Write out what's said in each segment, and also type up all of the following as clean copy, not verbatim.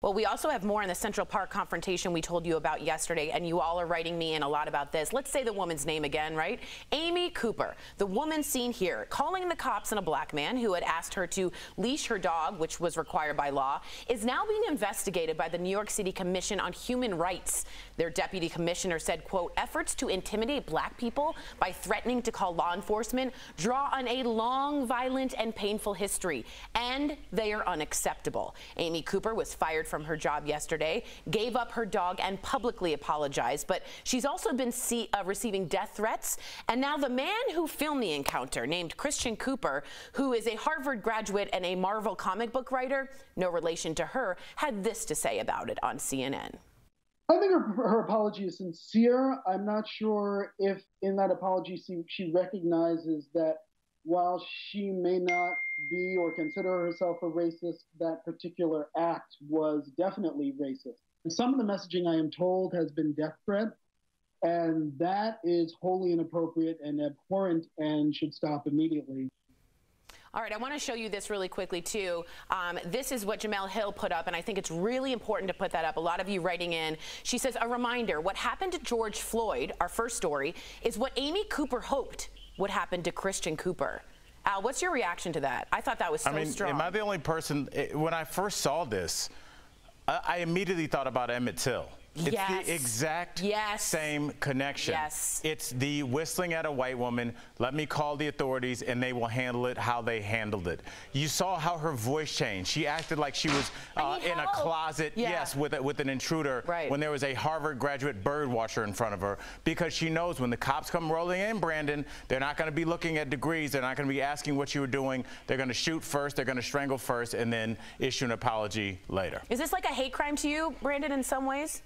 Well, we also have more on the Central Park confrontation we told you about yesterday, and you all are writing me in a lot about this. Let's say the woman's name again, right? Amy Cooper, the woman seen here, calling the cops on a black man who had asked her to leash her dog, which was required by law, is now being investigated by the New York City Commission on Human Rights. Their deputy commissioner said, quote, efforts to intimidate black people by threatening to call law enforcement draw on a long, violent, and painful history, and they are unacceptable. Amy Cooper was fired from her job yesterday, gave up her dog, and publicly apologized. But she's also been receiving death threats. And now the man who filmed the encounter, named Christian Cooper, who is a Harvard graduate and a Marvel comic book writer, no relation to her, had this to say about it on CNN. I think her apology is sincere. I'm not sure if in that apology she recognizes that while she may not be or consider herself a racist, that particular act was definitely racist. And some of the messaging, I am told, has been death threat, and that is wholly inappropriate and abhorrent and should stop immediately. All right, I want to show you this really quickly, too. This is what Jamel Hill put up, and I think it's really important to put that up. A lot of you writing in. She says, a reminder, what happened to George Floyd, our first story, is what Amy Cooper hoped would happen to Christian Cooper. Al, what's your reaction to that? I thought that was so strong. Am I the only person, when I first saw this, I immediately thought about Emmett Till. It's the exact same connection. Yes. It's the whistling at a white woman, let me call the authorities and they will handle it how they handled it. You saw how her voice changed. She acted like she was in a closet, with an intruder when there was a Harvard graduate bird watcher in front of her, because she knows when the cops come rolling in, Brandon, they're not going to be looking at degrees. They're not going to be asking what you were doing. They're going to shoot first, they're going to strangle first, and then issue an apology later. Is this like a hate crime to you, Brandon, in some ways?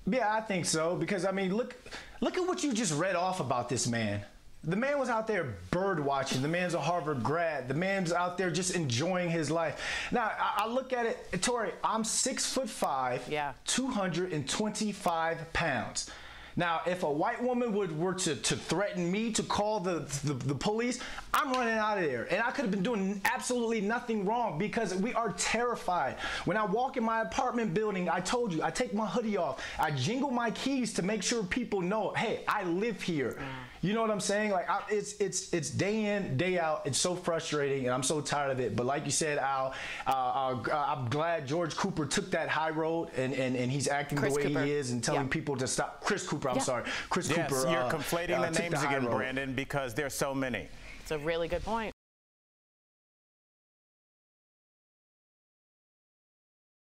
Yeah, I think so, because I mean, look at what you just read off about this man. The man was out there bird watching. The man's a Harvard grad. The man's out there just enjoying his life. Now, I look at it, Tori, I'm 6'5", 225 pounds. Now, if a white woman were to threaten me to call the police, I'm running out of there. And I could have been doing absolutely nothing wrong, because we are terrified. When I walk in my apartment building, I told you, I take my hoodie off. I jingle my keys to make sure people know, hey, I live here. You know what I'm saying? Like, it's day in, day out. It's so frustrating, and I'm so tired of it. But like you said, Al, I'm glad George Cooper took that high road, and he's acting the way he is and telling people to stop. Chris Cooper, I'm sorry. Chris Cooper. You're conflating the names again, Brandon, because there's so many. It's a really good point.